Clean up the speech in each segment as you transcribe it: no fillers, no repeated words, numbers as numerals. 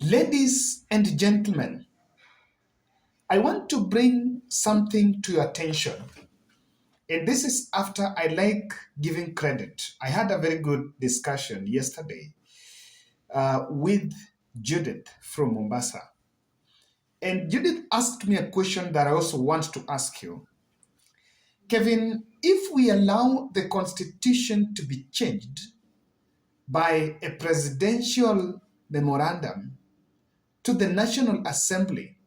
Ladies and gentlemen, I want to bring something to your attention. And this is after I like giving credit. I had a very good discussion yesterday with Judith from Mombasa. And Judith asked me a question that I also want to ask you. Kevin, if we allow the constitution to be changed by a presidential memorandum to the National Assembly,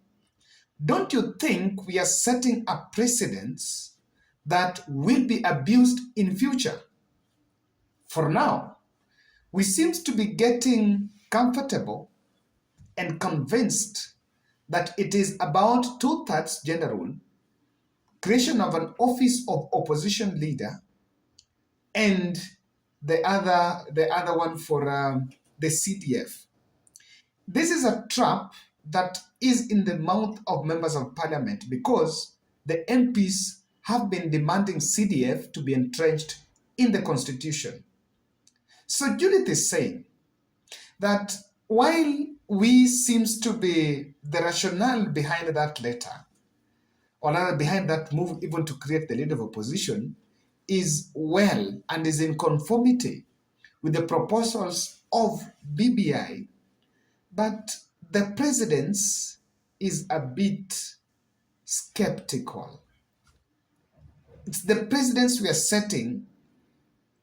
don't you think we are setting a precedence that will be abused in future? For now, we seem to be getting comfortable and convinced that it is about two-thirds gender rule, creation of an office of opposition leader, and the other one for the CDF. This is a trap that is in the mouth of members of parliament because the MPs have been demanding CDF to be entrenched in the constitution. So Judith is saying that while we seems to be the rationale behind that letter, or rather behind that move even to create the leader of opposition, is well and is in conformity with the proposals of BBI, but the president is a bit skeptical. It's the precedents we are setting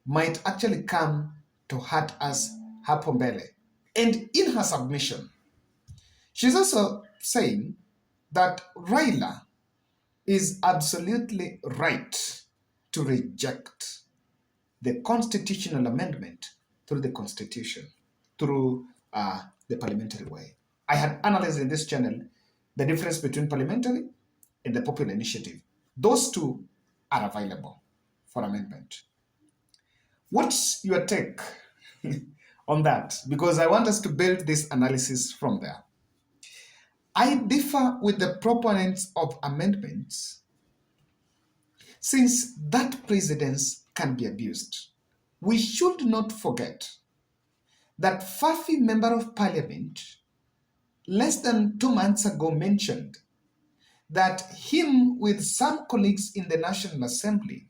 might actually come to hurt us hapo mbele. And in her submission, she's also saying that Raila is absolutely right to reject the constitutional amendment through the constitution, through the parliamentary way. I had analyzed in this channel the difference between parliamentary and the popular initiative. Those two are available for amendment. What's your take on that? Because I want us to build this analysis from there. I differ with the proponents of amendments since that precedence can be abused. We should not forget that Fafi Member of Parliament less than 2 months ago mentioned that him with some colleagues in the National Assembly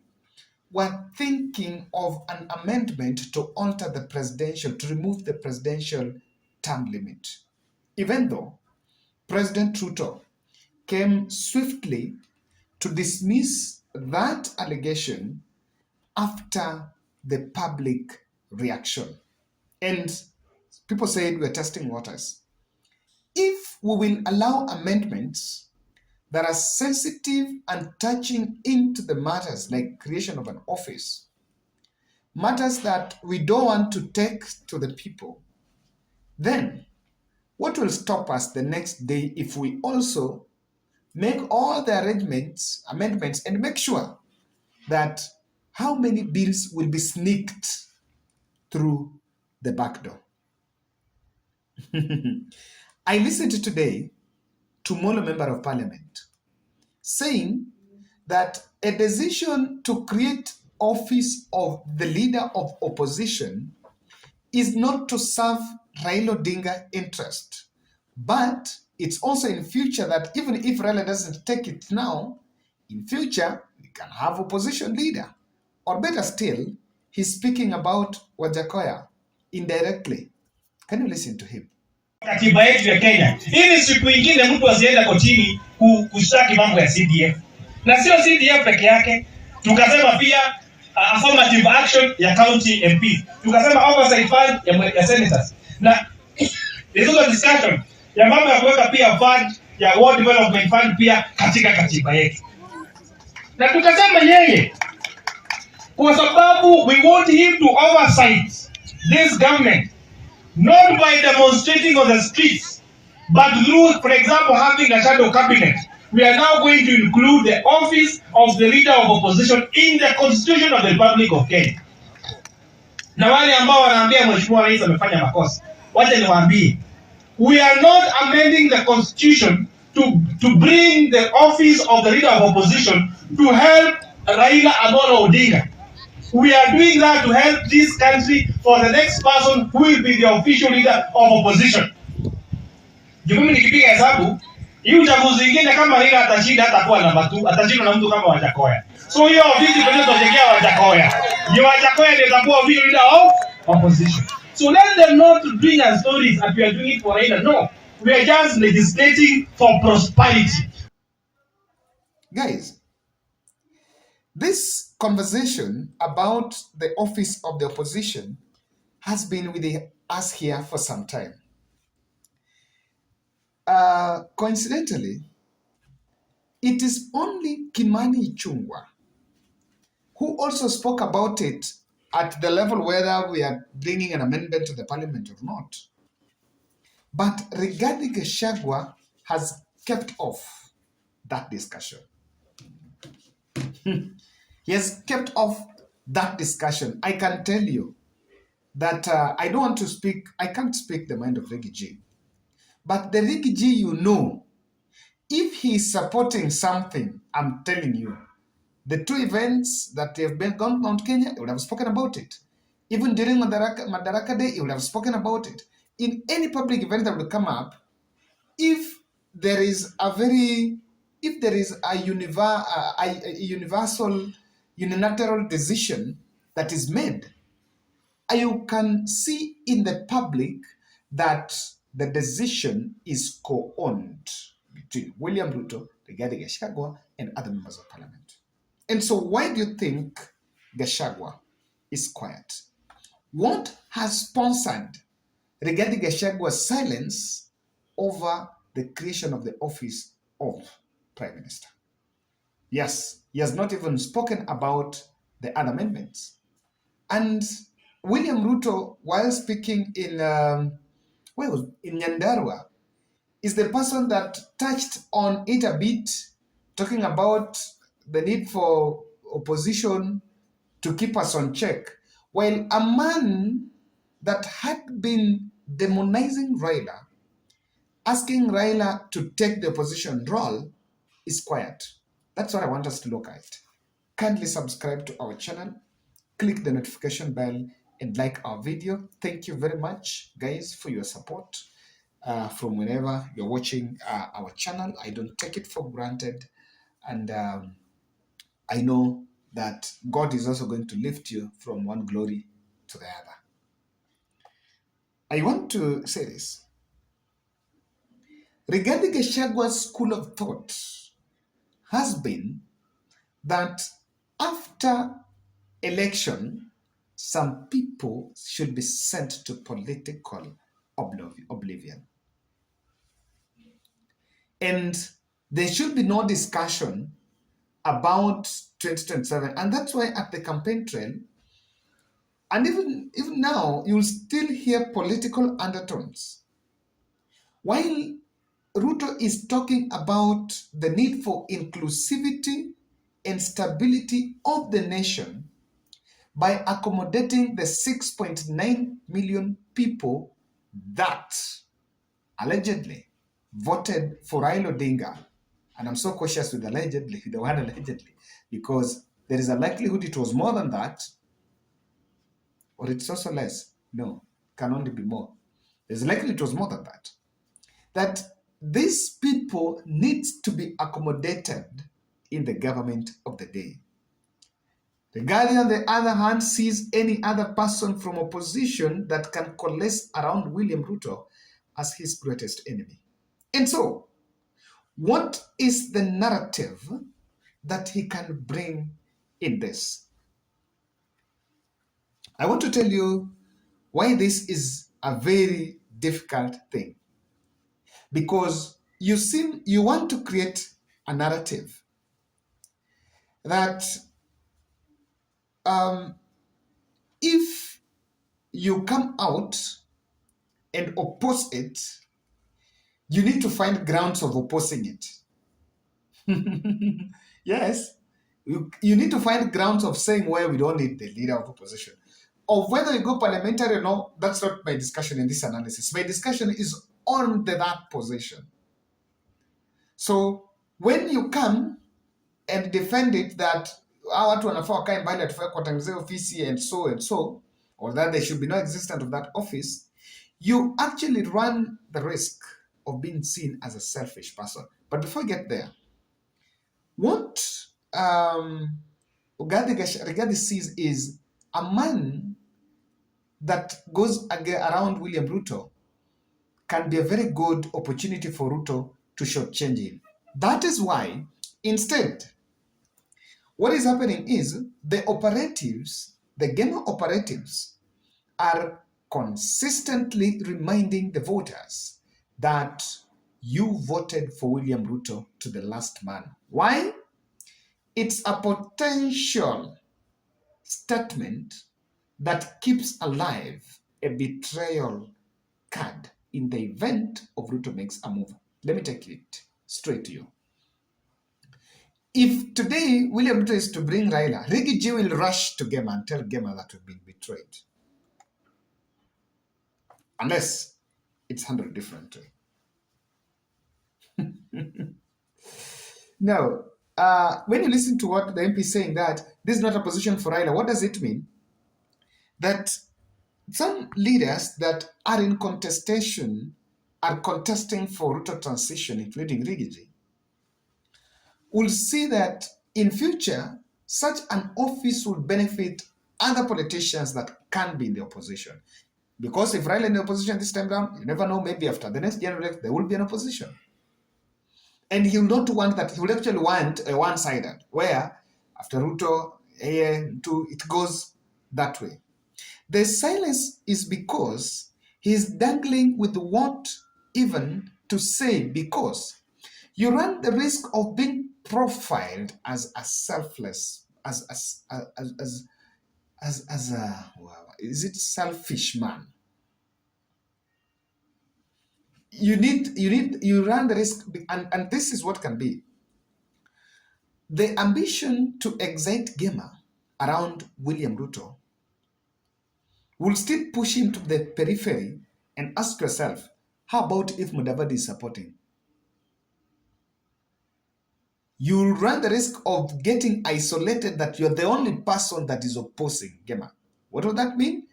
were thinking of an amendment to alter the presidential, to remove the presidential term limit. Even though President Ruto came swiftly to dismiss that allegation after the public reaction. And people said we're testing waters. If we will allow amendments that are sensitive and touching into the matters like creation of an office, matters that we don't want to take to the people, then what will stop us the next day if we also make all the amendments, and make sure that how many bills will be sneaked through the back door? I listened today to Molo Member of Parliament saying that a decision to create office of the leader of opposition is not to serve Raila Odinga interest, but it's also in future that even if Raila doesn't take it now, in future we can have opposition leader. Or better still, he's speaking about Gachagua indirectly. Can you listen to him? Katiba yetu ya Kenya, ili siku ingine mtu asienda kotini kushtaki mambo ya CDF. Na sio CDF peke yake, tukasema pia affirmative action ya county MP. Tukasema oversight fund ya senators. Na hizo discussion ya mambo ya kuweka pia fund ya World Development Fund pia katika katiba yetu. Na tukasema yeye, kwa sababu we want him to oversight this government, not by demonstrating on the streets, but through, for example, having a shadow cabinet. We are now going to include the office of the leader of opposition in the constitution of the Republic of Kenya. Na wale ambao wanaambia Mheshimiwa Rais amefanya makosa, wacha niwaambie, we are not amending the constitution to bring the office of the leader of opposition to help Raila Amolo Odinga. We are doing that to help this country for the next person who will be the official leader of opposition. Juu mimi nikipiga hesabu hii uchaguzi ingine kama Raila atashinda hatakuwa namba 2, atashindwa na mtu kama Wajakoya. So hiyo ofisi kwa nini tunajengea Wajakoya? Ni Wajakoya ndio itakuwa official leader of opposition. So let them not bring us stories that we are doing it for Raila. No, we are just legislating for prosperity. Guys, this conversation about the office of the opposition has been with us here for some time. Coincidentally, it is only Kimani Ichung'wah who also spoke about it at the level whether we are bringing an amendment to the parliament or not. But regarding Gachagua has kept off that discussion. He has kept off that discussion. I can tell you that I don't want to speak, I can't speak the mind of Riggy G. But the Riggy G, you know, if he is supporting something, I'm telling you, the two events that have been gone on Kenya, he would have spoken about it. Even during Madaraka Day, he would have spoken about it. In any public event that would come up, if there is a universal, unilateral decision that is made, you can see in the public that the decision is co-owned between William Ruto, Rigathi Gachagua, and other members of parliament. And so why do you think Gachagua is quiet? What has sponsored Rigathi Gachagua's silence over the creation of the office of Prime Minister? Yes, he has not even spoken about the other amendments. And William Ruto, while speaking in Nyandarua, is the person that touched on it a bit, talking about the need for opposition to keep us on check, while a man that had been demonizing Raila, asking Raila to take the opposition role, is quiet. That's what I want us to look at. Kindly subscribe to our channel, click the notification bell, and like our video. Thank you very much, guys, for your support. From whenever you're watching our channel, I don't take it for granted. And I know that God is also going to lift you from one glory to the other. I want to say this. Regarding Gachagua's school of thought has been that after election, some people should be sent to political oblivion. And there should be no discussion about 2027. And that's why at the campaign trail, and even now, you'll still hear political undertones. While Ruto is talking about the need for inclusivity and stability of the nation by accommodating the 6.9 million people that allegedly voted for Raila Odinga. And I'm so cautious with allegedly, with the word allegedly, because there is a likelihood it was more than that, or it's also less. No, can only be more. There's likely it was more than that. That these people need to be accommodated in the government of the day. The Guardian, on the other hand, sees any other person from opposition that can coalesce around William Ruto as his greatest enemy. And so, what is the narrative that he can bring in this? I want to tell you why this is a very difficult thing. Because you want to create a narrative that if you come out and oppose it, you need to find grounds of opposing it. Yes, you need to find grounds of saying why we don't need the leader of opposition. Of whether you go parliamentary or not, that's not my discussion in this analysis. My discussion is on that position. So when you come and defend it that watu wanafaa wakae mbali atufai kuwatengenezea ofisi and so, or that there should be no existence of that office, you actually run the risk of being seen as a selfish person. But before I get there, what Rigathi sees is a man that goes around William Ruto can be a very good opportunity for Ruto to shortchange him. That is why, instead, what is happening is the operatives, the Gema operatives, are consistently reminding the voters that you voted for William Ruto to the last man. Why? It's a potential statement that keeps alive a betrayal card in the event of Ruto makes a move. Let me take it straight to you. If today William Ruto is to bring Raila, Rigiji will rush to Gema and tell Gema that we've been betrayed. Unless it's handled differently. Now, when you listen to what the MP is saying that this is not a position for Raila, what does it mean? That some leaders that are in contestation are contesting for Ruto transition, including Rigiji, will see that in future, such an office will benefit other politicians that can be in the opposition. Because if Raila in the opposition this time around, you never know, maybe after the next general election, there will be an opposition. And he will not want that. He will actually want a one-sided, where after Ruto, it goes that way. The silence is because he's dangling with what even to say, because you run the risk of being profiled as a selfless, as a, well, is it selfish man? You run the risk, and this is what can be. The ambition to excite Gema around William Ruto will still push him to the periphery, and ask yourself, how about if Mudavadi is supporting? You'll run the risk of getting isolated, that you're the only person that is opposing Gema. What does that mean?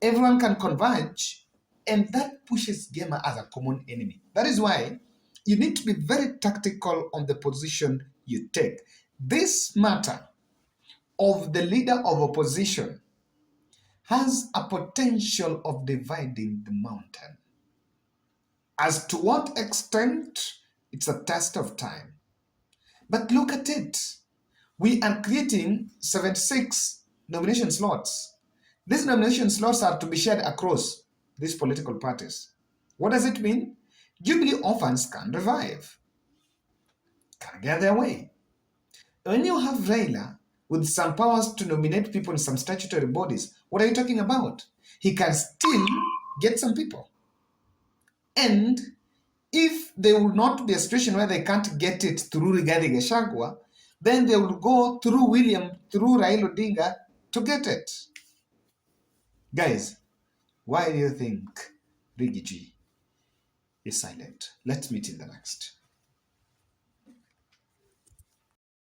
Everyone can converge, and that pushes Gema as a common enemy. That is why you need to be very tactical on the position you take. This matter of the leader of opposition has a potential of dividing the mountain. As to what extent, it's a test of time. But look at it. We are creating 76 nomination slots. These nomination slots are to be shared across these political parties. What does it mean? Jubilee orphans can revive, can get their way. When you have Raila with some powers to nominate people in some statutory bodies, what are you talking about? He can still get some people. And if there will not be a situation where they can't get it through Gachagua, then they will go through Raila Odinga to get it. Guys, why do you think Rigiji is silent? Let's meet in the next.